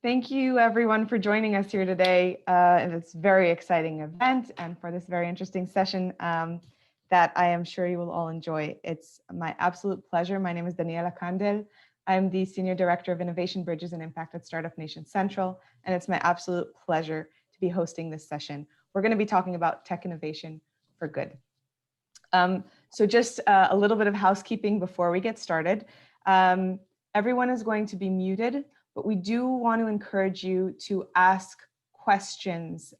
Thank you everyone for joining us here today in this very exciting event and for this very interesting session that I am sure you will all enjoy. It's my absolute pleasure. My name is Daniela Kandel. I'm the Senior Director of Innovation Bridges and Impact at Startup Nation Central, and it's my absolute pleasure to be hosting this session. We're going to be talking about tech innovation for good. So just a little bit of housekeeping before we get started. Everyone is going to be muted, but we do want to encourage you to ask questions.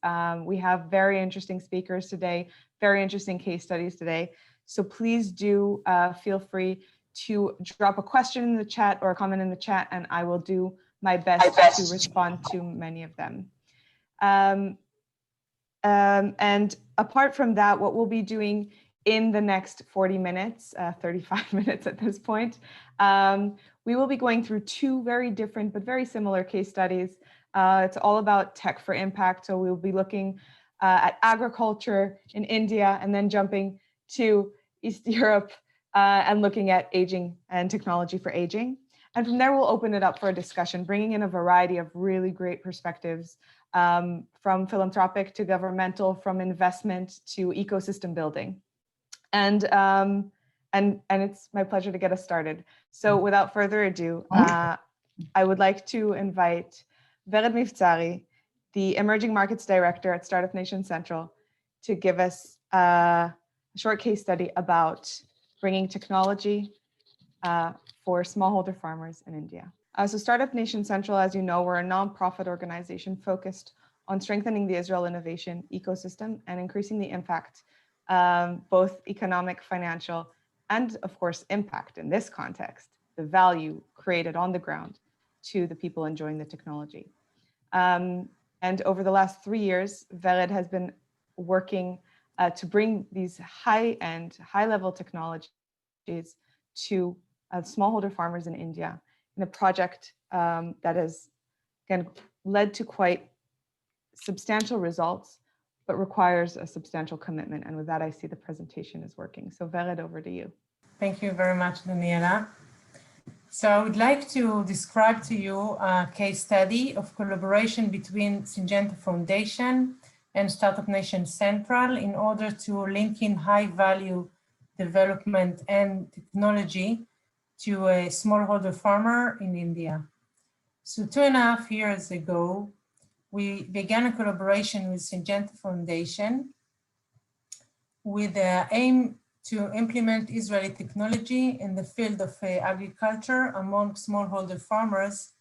We have very interesting speakers today, very interesting case studies today. So please do feel free to drop a question in the chat or a comment in the chat, and I will do my best to respond to many of them. And apart from that, what we'll be doing in the next 40 minutes, 35 minutes at this point, we will be going through two very different but very similar case studies. It's all about tech for impact. So we'll be looking at agriculture in India and then jumping to East Europe and looking at aging and technology for aging. And from there, we'll open it up for a discussion, bringing in a variety of really great perspectives from philanthropic to governmental, from investment to ecosystem building. And it's my pleasure to get us started. So without further ado, I would like to invite Vered Mivtzari, the Emerging Markets Director at Startup Nation Central, to give us a short case study about bringing technology for smallholder farmers in India. So Startup Nation Central, as you know, we're a nonprofit organization focused on strengthening the Israel innovation ecosystem and increasing the impact, both economic, financial, and of course, impact in this context, the value created on the ground to the people enjoying the technology. And over the last 3 years, Vered has been working to bring these high-end, high-level technologies to smallholder farmers in India in a project that has, again, led to quite substantial results, but requires a substantial commitment. And with that, I see the presentation is working. So Vered, over to you. Thank you very much, Daniela. So I would like to describe to you a case study of collaboration between Syngenta Foundation and Startup Nation Central in order to link in high value development and technology to a smallholder farmer in India. So 2.5 years ago, we began a collaboration with Syngenta Foundation with the aim to implement Israeli technology in the field of agriculture among smallholder farmers.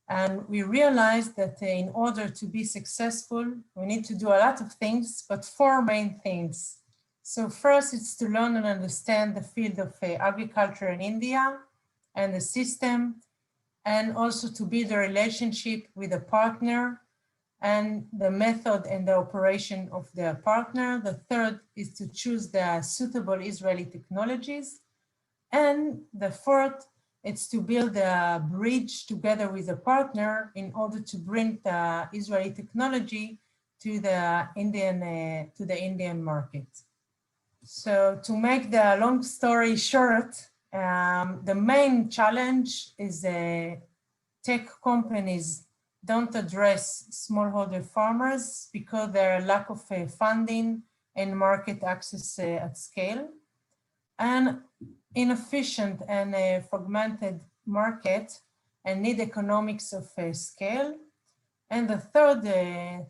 And we realized that in order to be successful, we need to do a lot of things, but 4 main things. So first, it's to learn and understand the field of agriculture in India and the system, and also to build a relationship with a partner and the method and the operation of their partner. The third is to choose the suitable Israeli technologies. And the fourth, it's to build a bridge together with a partner in order to bring the Israeli technology to the Indian market. So to make the long story short, the main challenge is tech companies don't address smallholder farmers because there are lack of funding and market access at scale, and inefficient and fragmented market and need economics of scale. And the third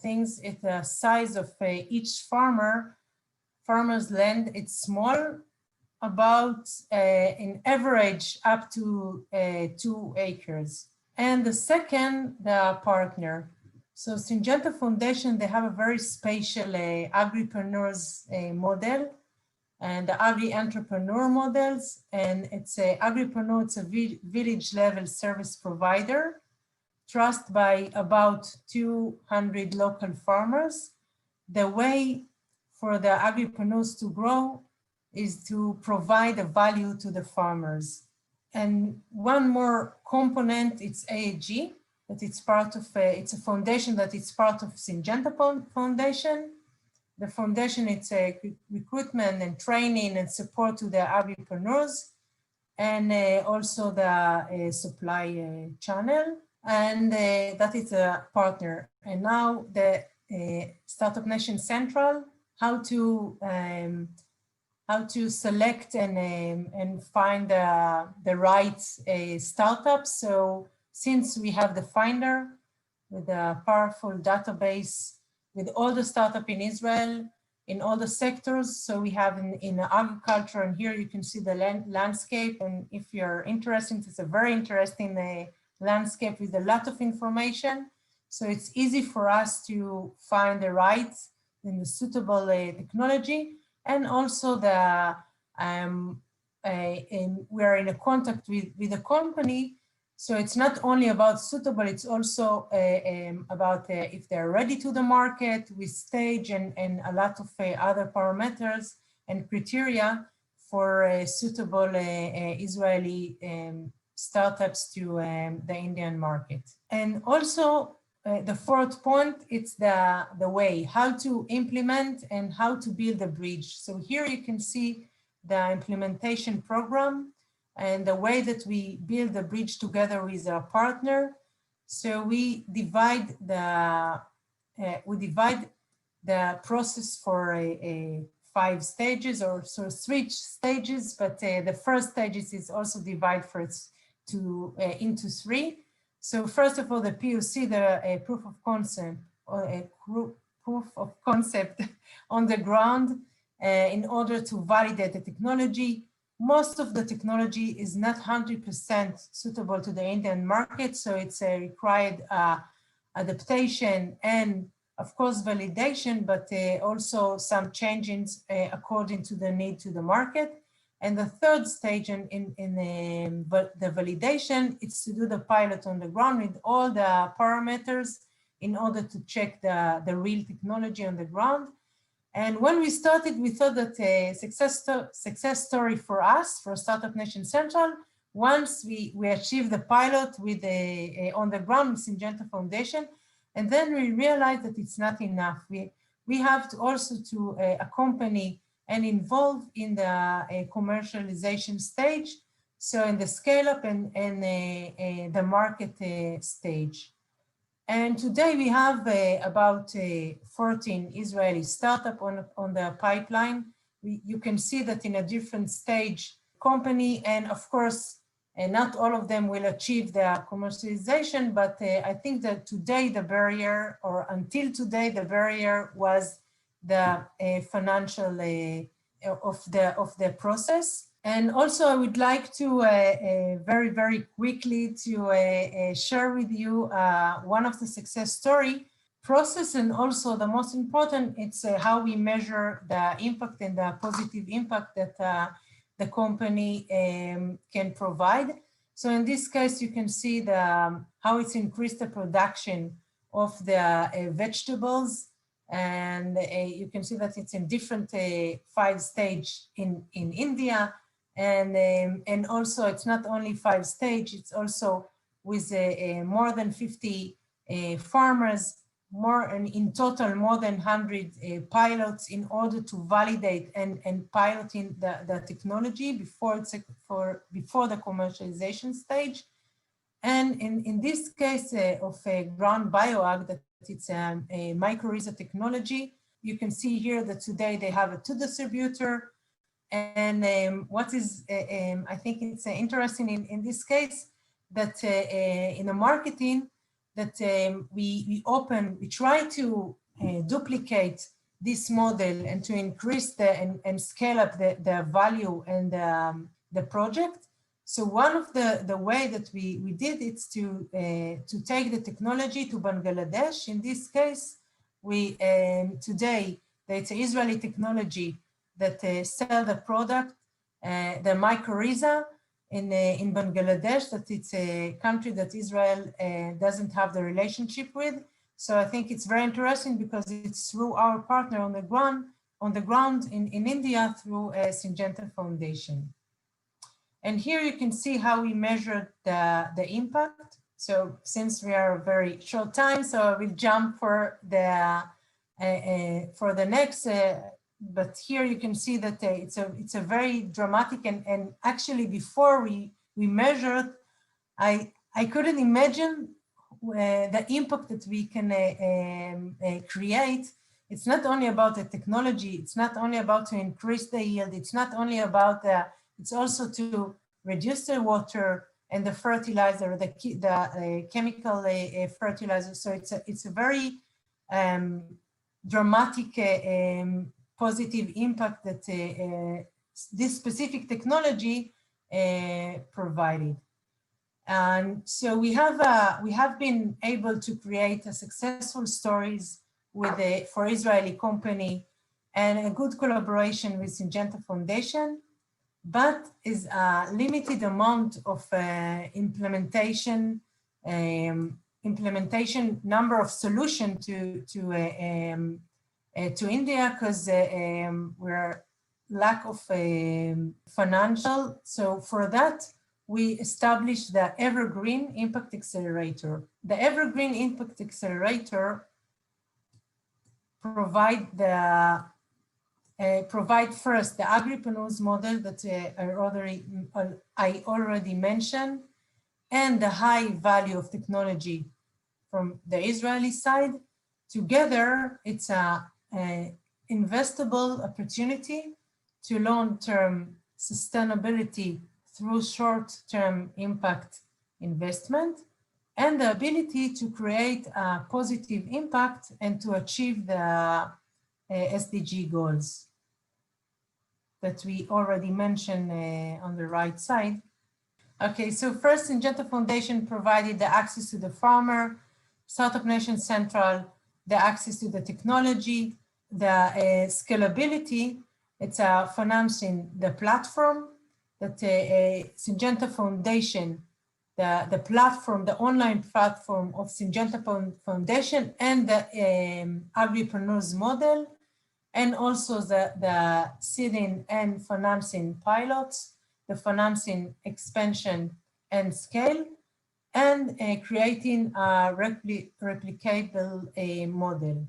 thing is the size of each farmer's land. It's small, about in average up to 2 acres. And the second, the partner. So Syngenta Foundation, they have a very special agripreneurs model and the agri-entrepreneur models. And it's a agripreneur, it's a village level service provider, trusted by about 200 local farmers. The way for the agripreneurs to grow is to provide a value to the farmers. And one more component, it's AAG, that it's part of, it's a foundation that it's part of Syngenta Foundation. The foundation, it's a recruitment and training and support to the agripreneurs, and also the supply channel. and that is a partner. And now the Startup Nation Central, how to select and find the right startups. So since we have the Finder with a powerful database with all the startups in Israel, in all the sectors. So we have in agriculture, and here you can see the landscape. And if you're interested, it's a very interesting landscape with a lot of information. So it's easy for us to find the right and the suitable technology. And also we're in a contact with the company. So it's not only about suitable, it's also about if they're ready to the market with stage and a lot of other parameters and criteria for suitable Israeli startups to the Indian market. And also the fourth point, it's the way, how to implement and how to build a bridge. So here you can see the implementation program and the way that we build the bridge together with our partner. So we divide the process for 5 stages, or so 3 stages, but the first stage is also divided into 3. So first of all, the POC, the proof of concept, or a proof of concept on the ground in order to validate the technology. Most of the technology is not 100% suitable to the Indian market, so it's a required adaptation and of course validation, but also some changes according to the need to the market. And the third stage in the validation, it's to do the pilot on the ground with all the parameters in order to check the real technology on the ground. And when we started, we thought that a success story for us, for Startup Nation Central, once we achieved the pilot with on the ground with Syngenta Foundation, and then we realized that it's not enough. We have to also to accompany and involve in the commercialization stage, so in the scale up and the market stage. And today we have about 14 Israeli startups on the pipeline. You can see that in a different stage company, and of course, not all of them will achieve the commercialization, but I think that today the barrier, or until today, the barrier was the financial of the process. And also I would like to very, very quickly to share with you one of the success story process, and also the most important, it's how we measure the impact and the positive impact that the company can provide. So in this case, you can see how it's increased the production of the vegetables, and you can see that it's in different 5 stages in India. And also it's not only 5 stages, it's also with more than 50 farmers, and in total more than 100 pilots in order to validate and piloting the technology before the commercialization stage. And in this case of ground bioag, that it's a mycorrhiza technology, you can see here that today they have a 2 distributor. And what is, I think it's interesting in this case, that in the marketing, that we try to duplicate this model and to increase and scale up the value and the project. So one of the way that we did is to take the technology to Bangladesh. In this case, today, it's an Israeli technology that sell the product, the mycorrhiza in Bangladesh, that it's a country that Israel doesn't have the relationship with. So I think it's very interesting because it's through our partner on the ground in India through Syngenta Foundation. And here you can see how we measured the impact. So since we are a very short time, so I will jump for the next. But here you can see that it's a very dramatic, and actually before we measured, I couldn't imagine the impact that we can create, it's not only about the technology, it's not only about to increase the yield, it's not only about it's also to reduce the water and the fertilizer, the chemical fertilizer. So it's a very dramatic positive impact that this specific technology provided. And so we have been able to create a successful stories with for Israeli company and a good collaboration with Syngenta Foundation, but is a limited amount of implementation number of solution to India, because we're lack of financial. So for that, we established the Evergreen Impact Accelerator. The Evergreen Impact Accelerator provide first the agripreneurs model that I already mentioned, and the high value of technology from the Israeli side. Together, it's a investable opportunity to long-term sustainability through short-term impact investment, and the ability to create a positive impact and to achieve the SDG goals that we already mentioned on the right side. Okay, so first, Syngenta Foundation provided the access to the farmer, Startup Nation Central, the access to the technology, the scalability. It's financing the platform that Syngenta Foundation, the platform, the online platform of Syngenta Foundation, and the agripreneurs model, and also the seeding and financing pilots, the financing expansion and scale, and creating a replicable model.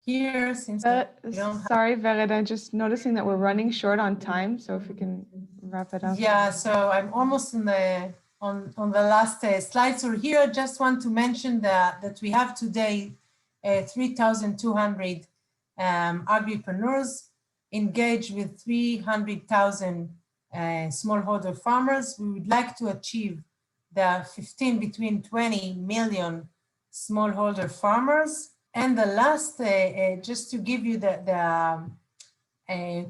Here, since sorry, Vered, I'm just noticing that we're running short on time, so if we can wrap it up. Yeah, so I'm almost on the last slide. So here I just want to mention that we have today 3,200 agripreneurs engaged with 300,000 smallholder farmers. We would like to achieve the between 20 million smallholder farmers. And the last, just to give you the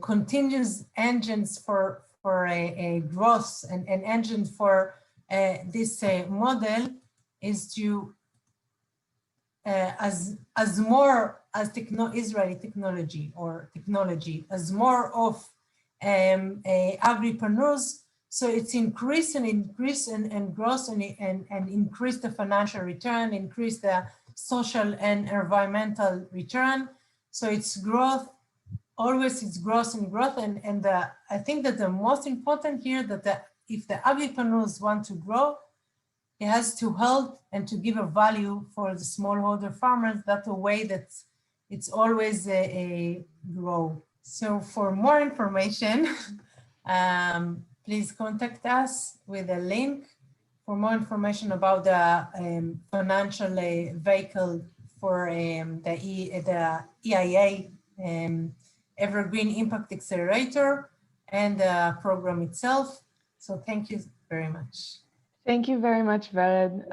continuous engines for growth and engine for this model is to as more as Israeli technology as more of agripreneurs. So it's increase and growth and increase the financial return, increase the social and environmental return. So it's growth, always it's growth and growth. And I think that the most important here that if the agripreneurs want to grow, it has to help and to give a value for the smallholder farmers. That's a way that it's always a grow. So for more information, please contact us with a link for more information about the financial vehicle for the EIA Evergreen Impact Accelerator and the program itself. So thank you very much. Thank you very much, Vered.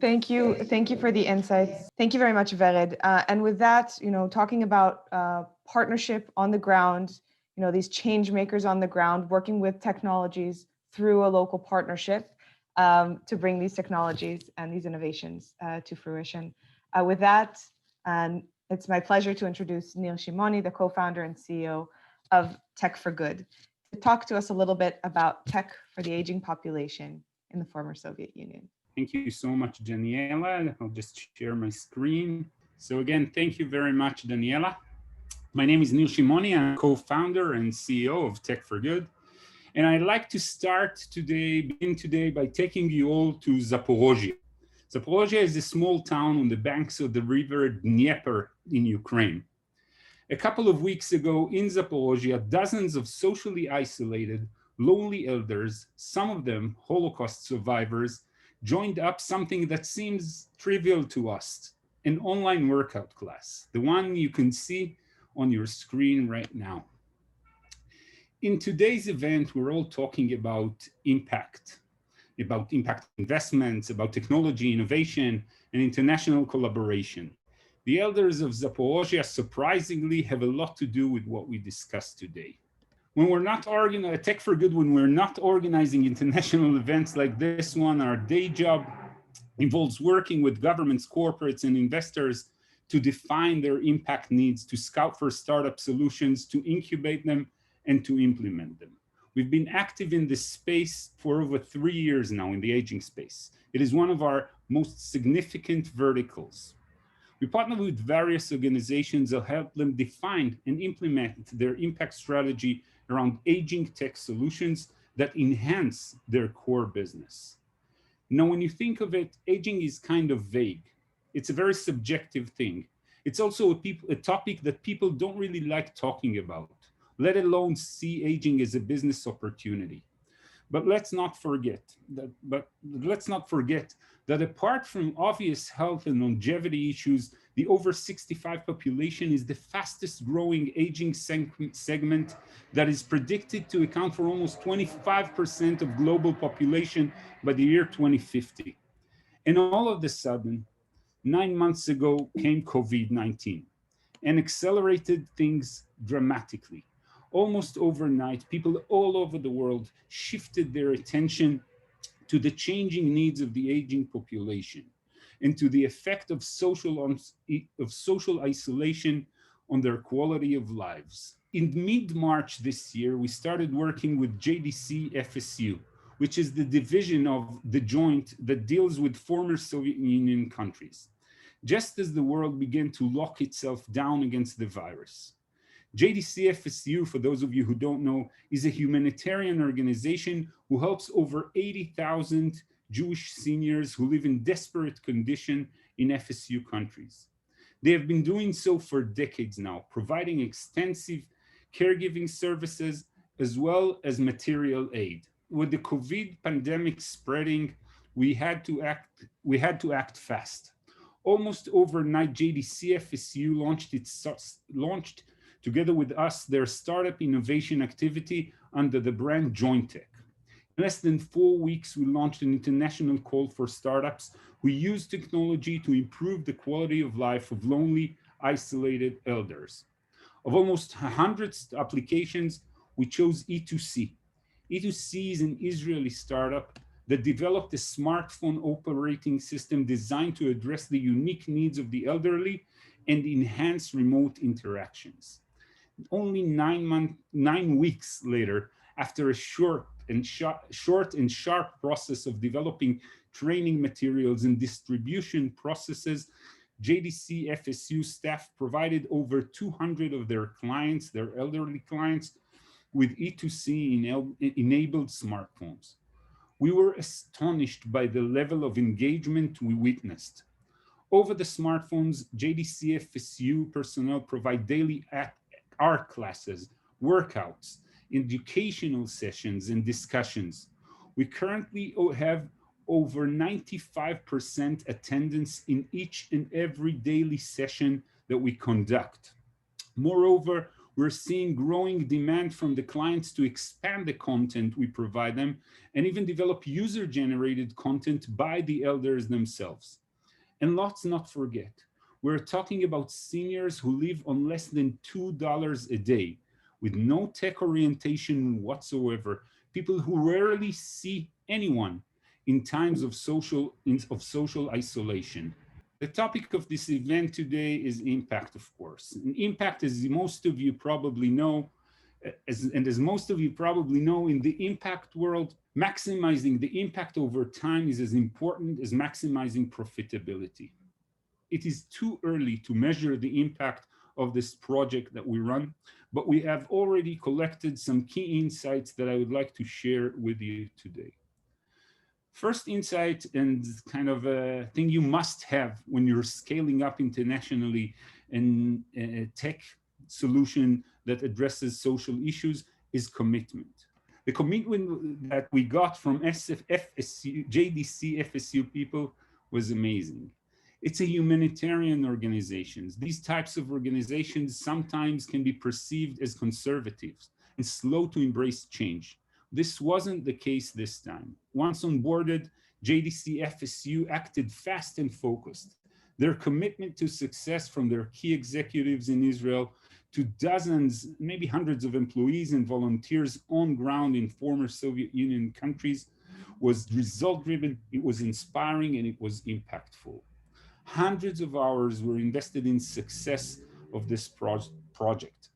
Thank you for the insights. Thank you very much, Vered. And with that, talking about partnership on the ground, these change makers on the ground, working with technologies through a local partnership to bring these technologies and these innovations to fruition. With that, it's my pleasure to introduce Neil Shimony, the co-founder and CEO of TechForGood, to talk to us a little bit about tech for the aging population in the former Soviet Union. Thank you so much, Daniela. I'll just share my screen. So again, thank you very much, Daniela. My name is Neil Shimony. I'm co-founder and CEO of TechForGood. And I'd like to begin today by taking you all to Zaporozhye. Zaporozhye is a small town on the banks of the river Dnieper in Ukraine. A couple of weeks ago in Zaporozhye, dozens of socially isolated, lonely elders, some of them Holocaust survivors, joined up something that seems trivial to us, an online workout class, the one you can see on your screen right now. In today's event, we're all talking about impact investments, about technology, innovation, and international collaboration. The elders of Zaporozhye surprisingly have a lot to do with what we discussed today. When we're not organizing, TechForGood, when we're not organizing international events like this one, our day job involves working with governments, corporates, and investors to define their impact needs, to scout for startup solutions, to incubate them, and to implement them. We've been active in this space for over 3 years now, in the aging space. It is one of our most significant verticals. We partner with various organizations that help them define and implement their impact strategy around aging tech solutions that enhance their core business. Now, when you think of it, aging is kind of vague. It's a very subjective thing. It's also a topic that people don't really like talking about, let alone see aging as a business opportunity. But let's not forget that apart from obvious health and longevity issues, the over 65 population is the fastest growing aging segment that is predicted to account for almost 25% of global population by the year 2050. And all of a sudden, 9 months ago came COVID-19 and accelerated things dramatically. Almost overnight, people all over the world shifted their attention to the changing needs of the aging population and to the effect of social isolation on their quality of lives. In mid-March this year, we started working with JDC FSU, which is the division of the joint that deals with former Soviet Union countries, just as the world began to lock itself down against the virus. JDC FSU, for those of you who don't know, is a humanitarian organization who helps over 80,000 Jewish seniors who live in desperate condition in FSU countries. They have been doing so for decades now, providing extensive caregiving services as well as material aid. With the COVID pandemic spreading, we had to act fast. Almost overnight, JDC FSU launched together with us their startup innovation activity under the brand JoinTech. In less than 4 weeks, we launched an international call for startups who use technology to improve the quality of life of lonely, isolated elders. Of almost 100 applications, we chose E2C. E2C is an Israeli startup that developed a smartphone operating system designed to address the unique needs of the elderly and enhance remote interactions. Only 9 weeks later, after a short and sharp process of developing training materials and distribution processes, JDC FSU staff provided over 200 of their clients, their elderly clients, with E2C enabled smartphones. We were astonished by the level of engagement we witnessed. Over the smartphones, JDC FSU personnel provide daily art classes, workouts, educational sessions, and discussions. We currently have over 95% attendance in each and every daily session that we conduct. Moreover, we're seeing growing demand from the clients to expand the content we provide them and even develop user-generated content by the elders themselves. And let's not forget, we're talking about seniors who live on less than $2 a day with no tech orientation whatsoever, people who rarely see anyone in times of social isolation. The topic of this event today is impact, of course. And impact, as most of you probably know, as most of you probably know, in the impact world, maximizing the impact over time is as important as maximizing profitability. It is too early to measure the impact of this project that we run, but we have already collected some key insights that I would like to share with you today. First insight, and kind of a thing you must have when you're scaling up internationally in a tech solution that addresses social issues, is commitment. The commitment that we got from JDC FSU people was amazing. It's a humanitarian organization. These types of organizations sometimes can be perceived as conservatives and slow to embrace change. This wasn't the case this time. Once onboarded, JDC FSU acted fast and focused. Their commitment to success from their key executives in Israel to dozens, maybe hundreds of employees and volunteers on ground in former Soviet Union countries was result-driven, it was inspiring, and it was impactful. Hundreds of hours were invested in success of this project.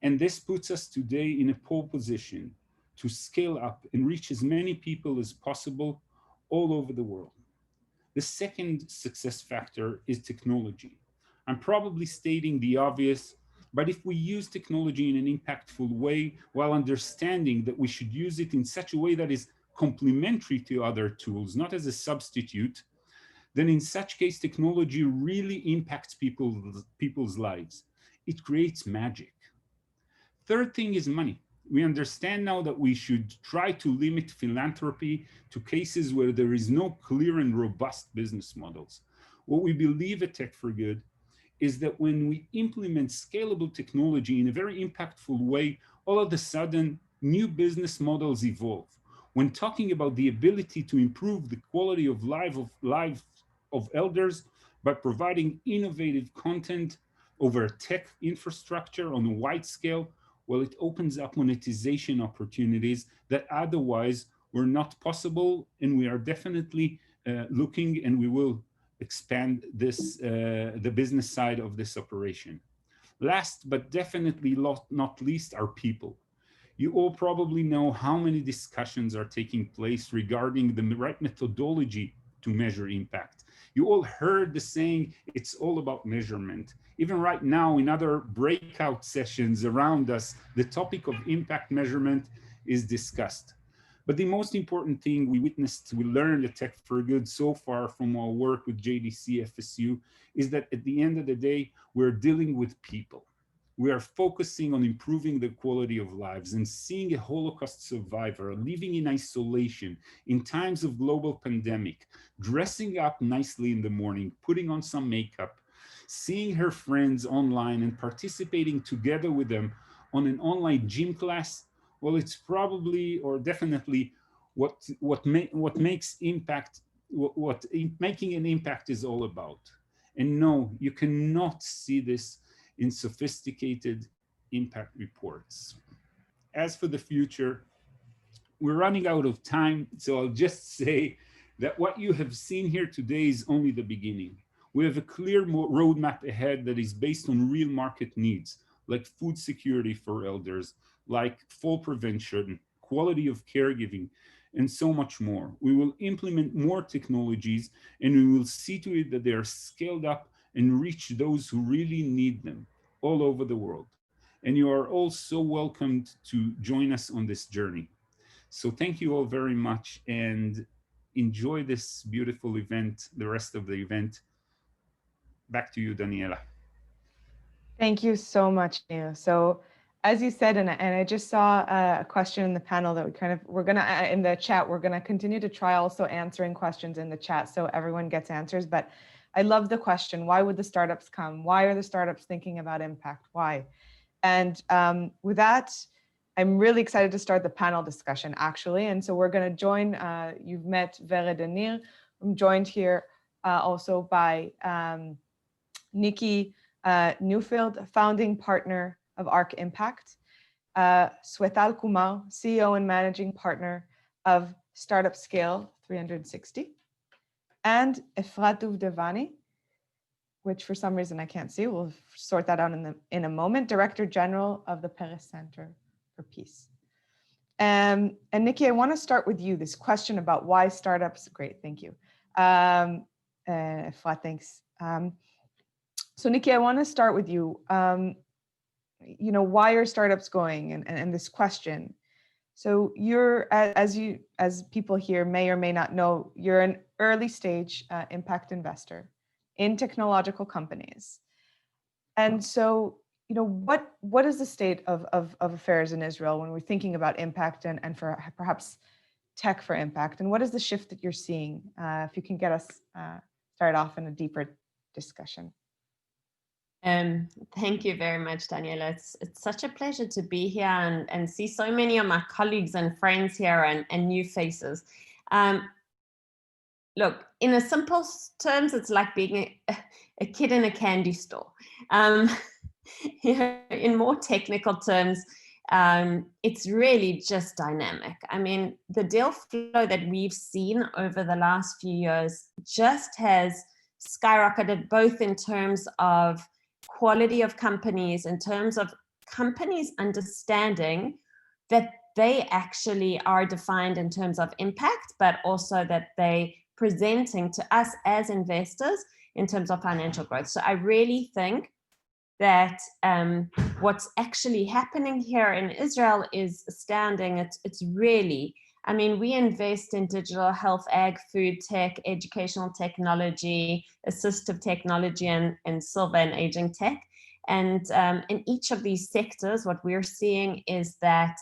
And this puts us today in a pole position to scale up and reach as many people as possible all over the world. The second success factor is technology. I'm probably stating the obvious, but if we use technology in an impactful way while understanding that we should use it in such a way that is complementary to other tools, not as a substitute, then in such case, technology really impacts people's lives. It creates magic. Third thing is money. We understand now that we should try to limit philanthropy to cases where there is no clear and robust business models. What we believe at TechForGood is that when we implement scalable technology in a very impactful way, all of a sudden, new business models evolve. When talking about the ability to improve the quality of life of elders by providing innovative content over tech infrastructure on a wide scale, well, it opens up monetization opportunities that otherwise were not possible. And we are definitely looking, and we will expand this, the business side of this operation. Last, but definitely not least, are people. You all probably know how many discussions are taking place regarding the right methodology to measure impact. You all heard the saying, it's all about measurement. Even right now in other breakout sessions around us, the topic of impact measurement is discussed. But the most important thing we learned at TechForGood so far from our work with JDC FSU is that at the end of the day, we're dealing with people. We are focusing on improving the quality of lives and seeing a Holocaust survivor living in isolation in times of global pandemic, dressing up nicely in the morning, putting on some makeup, seeing her friends online and participating together with them on an online gym class. Well, it's probably or definitely what makes impact, what making an impact is all about. And no, you cannot see this in sophisticated impact reports. As for the future, we're running out of time, so I'll just say that what you have seen here today is only the beginning. We have a clear roadmap ahead that is based on real market needs, like food security for elders, like fall prevention, quality of caregiving, and so much more. We will implement more technologies, and we will see to it that they are scaled up and reach those who really need them all over the world. And you are all so welcomed to join us on this journey. So thank you all very much and enjoy this beautiful event, the rest of the event. Back to you, Daniela. Thank you so much, Neil. So as you said, and I just saw a question in the panel that we're gonna, in the chat, we're gonna continue to try also answering questions in the chat so everyone gets answers. But I love the question, why would the startups come? Why are the startups thinking about impact? Why? And with that, I'm really excited to start the panel discussion, actually. And so we're going to join, you've met Vered and Neil. I'm joined here also by Nicky Newfield, founding partner of ARC Impact, Swethal Kumar, CEO and managing partner of Startup Scale 360, and Efrat Duvdevani, which for some reason I can't see. We'll sort that out in a moment. Director General of the Paris Center for Peace. And Nicky, I want to start with you. This question about why startups. Great, thank you. Efrat, thanks. So Nicky, I want to start with you. You know, why are startups going? And this question. So you're, as people here may or may not know, you're an early stage impact investor in technological companies. And so what is the state of affairs in Israel when we're thinking about impact and for perhaps tech for impact, and what is the shift that you're seeing? If you can get us started off in a deeper discussion. Thank you very much, Daniela. It's such a pleasure to be here and see so many of my colleagues and friends here and new faces. Look, in a simple terms, it's like being a kid in a candy store. In more technical terms, it's really just dynamic. I mean, the deal flow that we've seen over the last few years just has skyrocketed, both in terms of quality of companies, in terms of companies understanding that they actually are defined in terms of impact, but also that they presenting to us as investors in terms of financial growth. So I really think that what's actually happening here in Israel is astounding. It's really, I mean, we invest in digital health, ag, food tech, educational technology, assistive technology, and silver and aging tech. And in each of these sectors, what we're seeing is that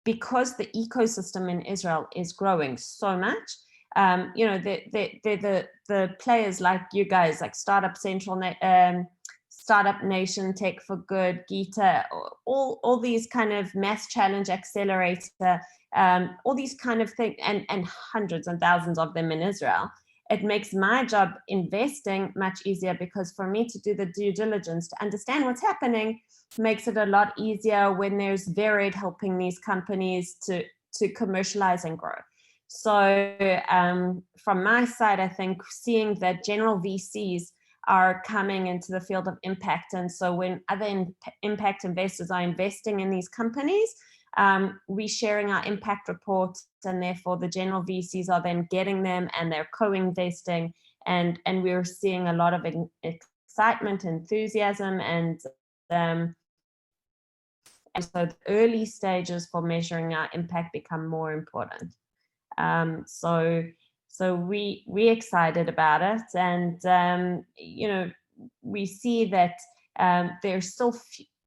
because the ecosystem in Israel is growing so much, the players like you guys, like Startup Central, Startup Nation, TechForGood, Gita, all these kind of Mass Challenge Accelerator, all these kind of things, and hundreds and thousands of them in Israel. It makes my job investing much easier, because for me to do the due diligence, to understand what's happening, makes it a lot easier when there's Varied helping these companies to commercialize and grow. So from my side, I think seeing that general VCs are coming into the field of impact, and so when other impact investors are investing in these companies, we're sharing our impact reports, and therefore the general VCs are then getting them and they're co-investing, and we're seeing a lot of excitement, enthusiasm, and so the early stages for measuring our impact become more important. So we're excited about it, and we see that there's still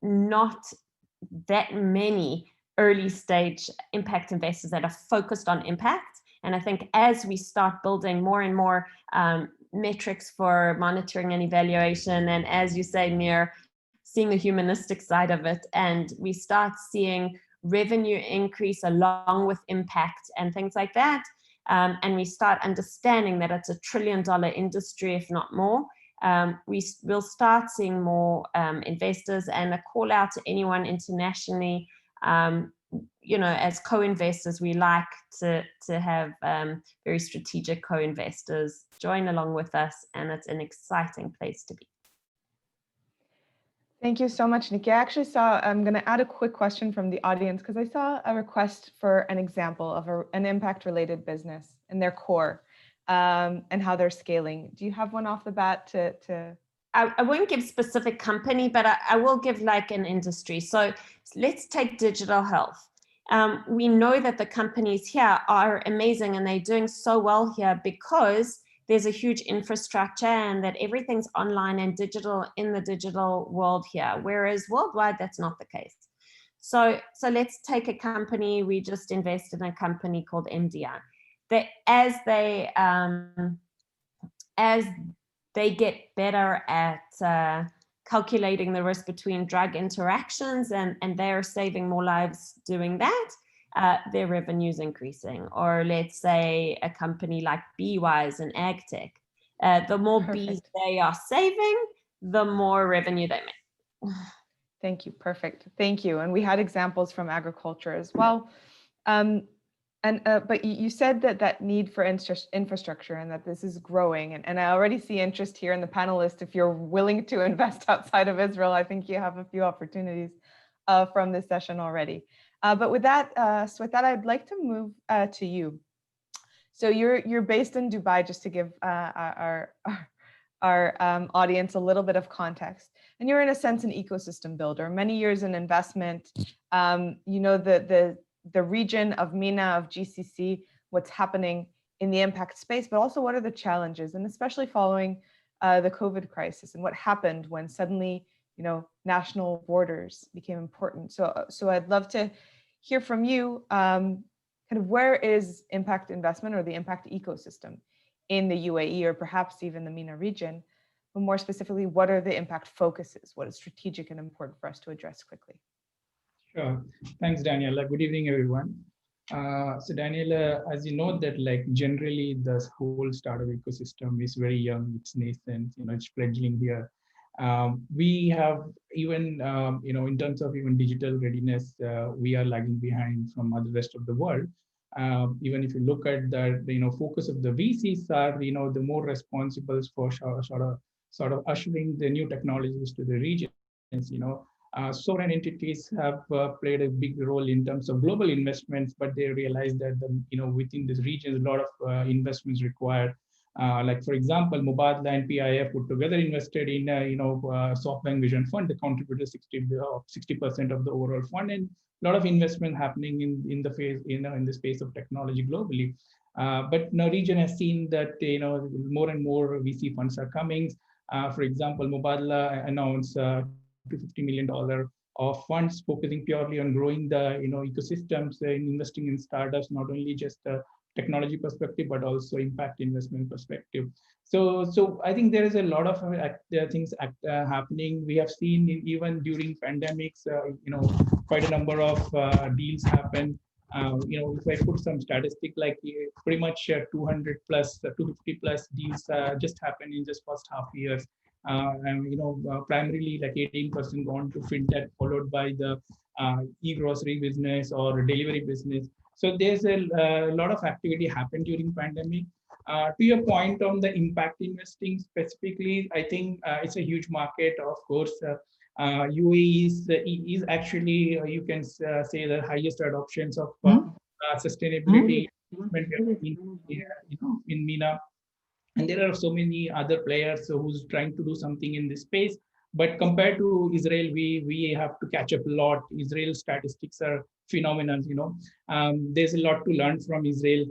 not that many early stage impact investors that are focused on impact. And I think as we start building more and more metrics for monitoring and evaluation, and as you say, Mir, seeing the humanistic side of it, and we start seeing revenue increase along with impact and things like that, and we start understanding that it's $1 trillion industry, if not more, we will start seeing more investors. And a call out to anyone internationally, as co-investors, we like to have very strategic co-investors join along with us, and it's an exciting place to be. Thank you so much, Nicky. I actually I'm going to add a quick question from the audience, because I saw a request for an example of an impact-related business in their core and how they're scaling. Do you have one off the bat to... I won't give specific company, but I will give like an industry. So let's take digital health. We know that the companies here are amazing, and they're doing so well here because there's a huge infrastructure, and that everything's online and digital in the digital world here, whereas worldwide, that's not the case. So let's take a company. We just invested in a company called MDI. As they get better at calculating the risk between drug interactions, and they're saving more lives doing that, their revenue's increasing. Or let's say a company like BeeWise and AgTech. The more bees they are saving, the more revenue they make. Thank you. Perfect. Thank you. And we had examples from agriculture as well. But you said that need for infrastructure, and that this is growing. And I already see interest here in the panelists. If you're willing to invest outside of Israel, I think you have a few opportunities from this session already. But with that, Swethal, I'd like to move to you. So you're based in Dubai, just to give our audience a little bit of context. And you're in a sense an ecosystem builder. Many years in investment. The region of MENA, of GCC, what's happening in the impact space, but also what are the challenges, and especially following the COVID crisis, and what happened when suddenly national borders became important. So I'd love to hear from you, kind of where is impact investment or the impact ecosystem in the UAE or perhaps even the MENA region, but more specifically, what are the impact focuses? What is strategic and important for us to address quickly? Sure. Thanks, Daniela. Good evening, everyone. So Daniela, as you know that generally the whole startup ecosystem is very young, it's nascent, it's fledgling here. We have even, in terms of even digital readiness, we are lagging behind from the rest of the world. Even if you look at the focus of the VCs are the more responsible for sort of ushering the new technologies to the regions. Sovereign entities have played a big role in terms of global investments, but they realize that within this region, a lot of investments required. Like for example, Mubadala and PIF put together invested in SoftBank Vision Fund. They contributed 60% of the overall fund, and a lot of investment happening in the phase in the space of technology globally. But the region has seen that more and more VC funds are coming. For example, Mubadala announced $250 million of funds focusing purely on growing the ecosystems and investing in startups, not only just technology perspective, but also impact investment perspective. So I think there is a lot of things happening. We have seen even during pandemics, quite a number of deals happen. If I put some statistic, like pretty much 200 plus, 250 plus deals just happened in just first half years. Primarily like 18% gone to fintech, followed by the e-grocery business or delivery business. So there's a lot of activity happened during pandemic. To your point on the impact investing specifically, I think it's a huge market. Of course, UAE is actually, you can say, the highest adoptions of sustainability in MENA. And there are so many other players who's trying to do something in this space. But compared to Israel, we have to catch up a lot. Israel statistics are phenomenal. There's a lot to learn from Israel.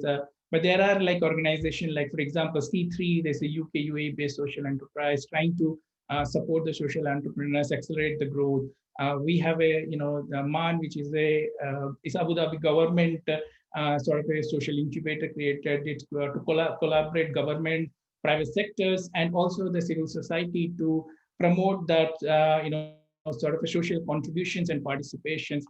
But there are organizations like, for example, C3, there's a UK UAE based social enterprise trying to support the social entrepreneurs, accelerate the growth. We have a, the MAN, which is is Abu Dhabi government sort of a social incubator created it to collaborate government, private sectors, and also the civil society to promote that, sort of a social contributions and participations.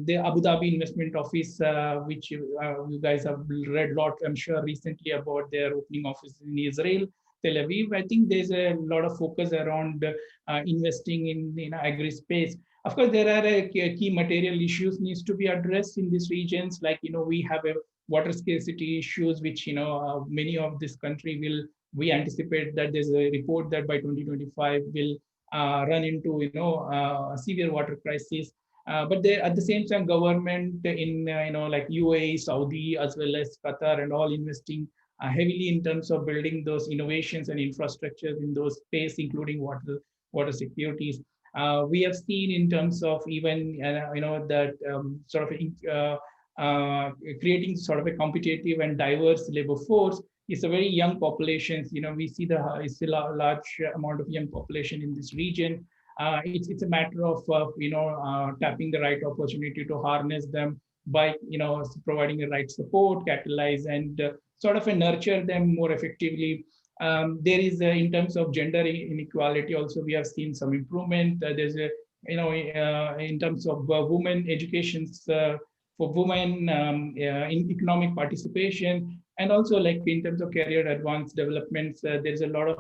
The Abu Dhabi Investment Office, which you guys have read a lot, I'm sure, recently about their opening office in Israel, Tel Aviv. I think there's a lot of focus around investing in agri space. Of course, there are key material issues needs to be addressed in these regions. Like, we have a water scarcity issues, which, many of this country we anticipate that there's a report that by 2025 will run into, a severe water crisis. But at the same time, government in, like UAE, Saudi, as well as Qatar and all investing heavily in terms of building those innovations and infrastructures in those space, including water securities. We have seen in terms of even, that sort of creating sort of a competitive and diverse labor force. It's a very young population. We see it's still a large amount of young population in this region. It's a matter of, tapping the right opportunity to harness them by, providing the right support, catalyze, and sort of nurture them more effectively. There is, in terms of gender inequality, also we have seen some improvement. There's a, in terms of women educations for women in economic participation, and also like in terms of career advanced developments, there's a lot of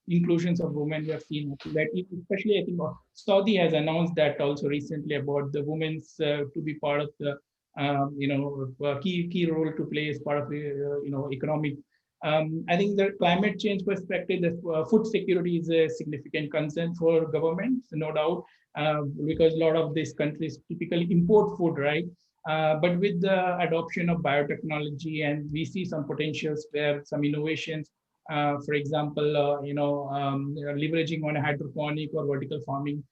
inclusions of women we have seen. That especially, I think Saudi has announced that also recently about the women's to be part of the key role to play as part of the economic. I think the climate change perspective, the food security is a significant concern for governments, no doubt, because a lot of these countries typically import food, right? But with the adoption of biotechnology, and we see some potentials where some innovations, for example, leveraging on hydroponic or vertical farming,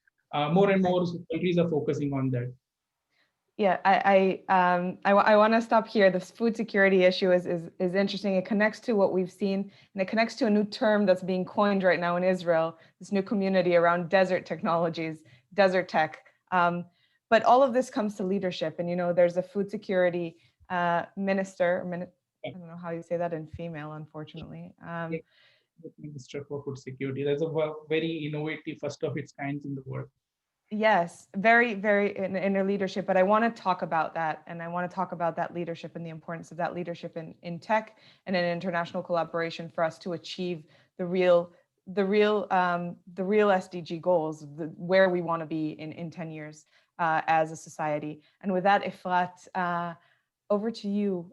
more and more countries are focusing on that. Yeah, I want to stop here. The food security issue is interesting. It connects to what we've seen, and it connects to a new term that's being coined right now in Israel, this new community around desert technologies, desert tech. But all of this comes to leadership. And, you know, there's a food security minister, I don't know how you say that in female, unfortunately. Minister for Food Security. That's a very innovative, first of its kind in the world. Yes, very, very in their leadership. But I want to talk about that, and I want to talk about that leadership and the importance of that leadership in tech and in international collaboration for us to achieve the real SDG goals, where we want to be in 10 years as a society. And with that, Efrat, over to you.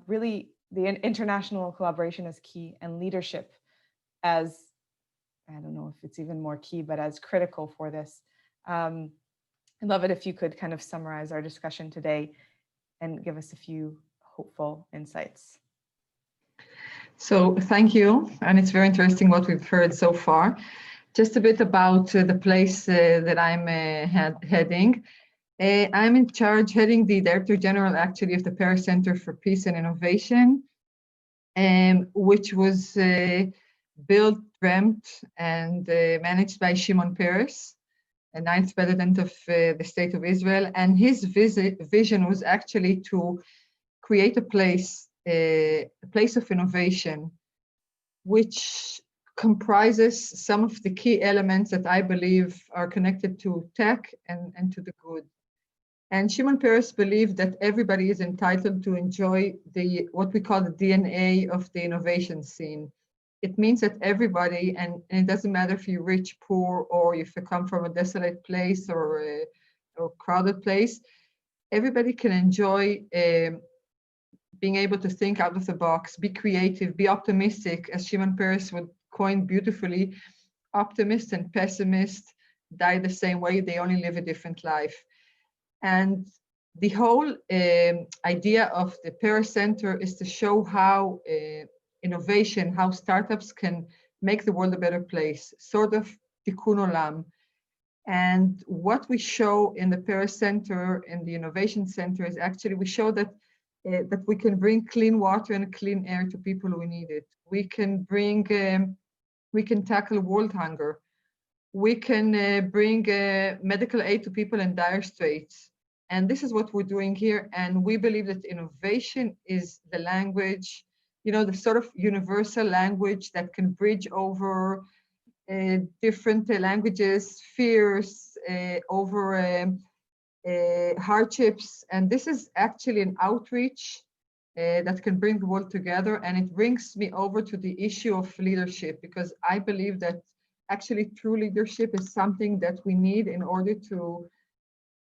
Really, the international collaboration is key, and leadership as, I don't know if it's even more key, but as critical for this. I'd love it if you could kind of summarize our discussion today and give us a few hopeful insights. So thank you. And it's very interesting what we've heard so far. Just a bit about the place that I'm heading. I'm in charge, heading the Director General actually of the Paris Center for Peace and Innovation, which was built, dreamt, and managed by Shimon Peres, the 9th president of the State of Israel. And his vision was actually to create a place of innovation, which comprises some of the key elements that I believe are connected to tech and to the good. And Shimon Peres believed that everybody is entitled to enjoy what we call the DNA of the innovation scene. It means that everybody, and it doesn't matter if you're rich, poor, or if you come from a desolate place or a crowded place, everybody can enjoy being able to think out of the box, be creative, be optimistic, as Shimon Peres would coin beautifully. Optimist and pessimist die the same way, they only live a different life. And the whole idea of the Peres Center is to show how innovation, how startups can make the world a better place, sort of tikkun olam. And what we show in the Peres Center, in the Innovation Center, is actually we show that we can bring clean water and clean air to people who need it. We can tackle world hunger. We can bring medical aid to people in dire straits. And this is what we're doing here. And we believe that innovation is the language, you know, the sort of universal language that can bridge over different languages, fears, over hardships. And this is actually an outreach that can bring the world together. And it brings me over to the issue of leadership, because I believe that actually true leadership is something that we need in order to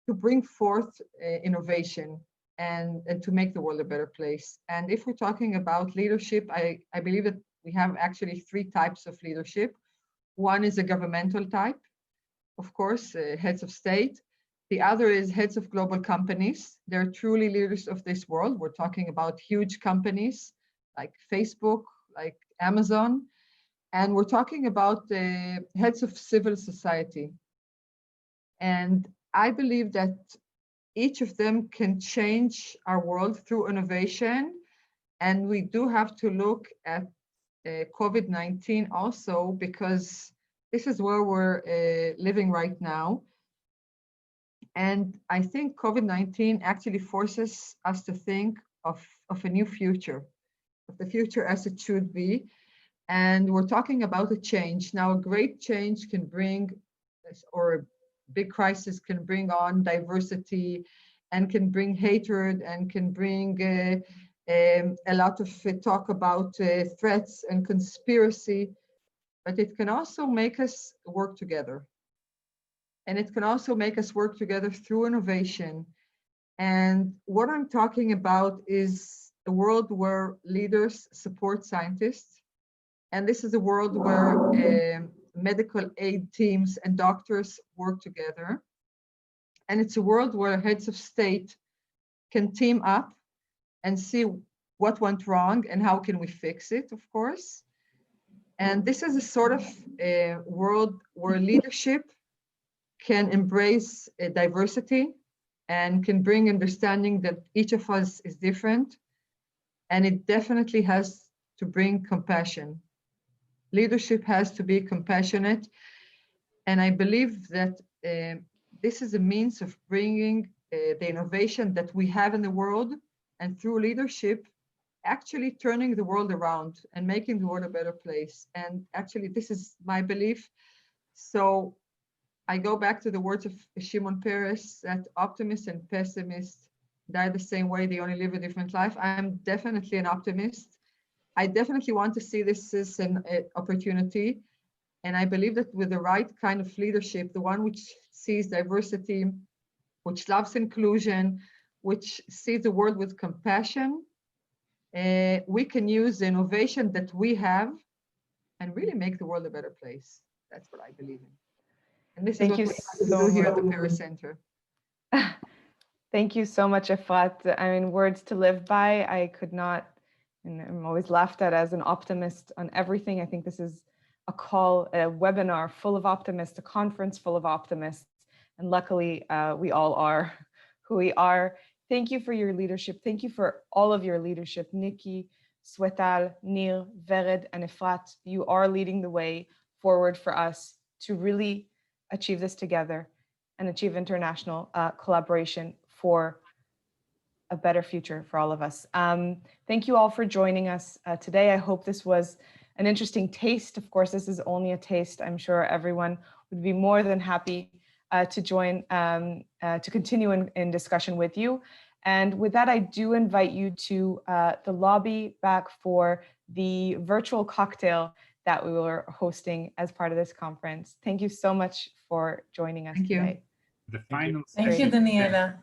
bring forth innovation and to make the world a better place. And if we're talking about leadership, I believe that we have actually 3 types of leadership. One is a governmental type, of course, heads of state. The other is heads of global companies. They're truly leaders of this world. We're talking about huge companies like Facebook, like Amazon. And we're talking about the heads of civil society. And I believe that each of them can change our world through innovation. And we do have to look at COVID-19 also, because this is where we're living right now. And I think COVID-19 actually forces us to think of a new future, of the future as it should be. And we're talking about a change. Now, a great change can bring, or a big crisis can bring on diversity and can bring hatred and can bring a lot of talk about threats and conspiracy, but it can also make us work together. And it can also make us work together through innovation. And what I'm talking about is a world where leaders support scientists. And this is a world where medical aid teams and doctors work together. And it's a world where heads of state can team up and see what went wrong and how can we fix it, of course. And this is a sort of a world where leadership can embrace diversity and can bring understanding that each of us is different. And it definitely has to bring compassion. Leadership has to be compassionate. And I believe that this is a means of bringing the innovation that we have in the world, and through leadership, actually turning the world around and making the world a better place. And actually, this is my belief. So I go back to the words of Shimon Peres, that optimists and pessimists die the same way, they only live a different life. I'm definitely an optimist. I definitely want to see this as an opportunity. And I believe that with the right kind of leadership, the one which sees diversity, which loves inclusion, which sees the world with compassion, we can use the innovation that we have and really make the world a better place. That's what I believe in. And this is what we have to do here at the Paris Center. Thank you so much, Efrat. I mean, words to live by. I could not, and I'm always laughed at as an optimist on everything. I think this is a call, a webinar full of optimists, a conference full of optimists. And luckily, we all are who we are. Thank you for your leadership. Thank you for all of your leadership. Nicky, Swethal, Nir, Vered, and Efrat, you are leading the way forward for us to really achieve this together and achieve international collaboration for a better future for all of us. Thank you all for joining us today. I hope this was an interesting taste. Of course, this is only a taste. I'm sure everyone would be more than happy to join, to continue in discussion with you. And with that, I do invite you to the lobby back for the virtual cocktail that we were hosting as part of this conference. Thank you so much for joining us today. The final Thank you, Daniela.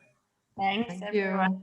Thanks, everyone.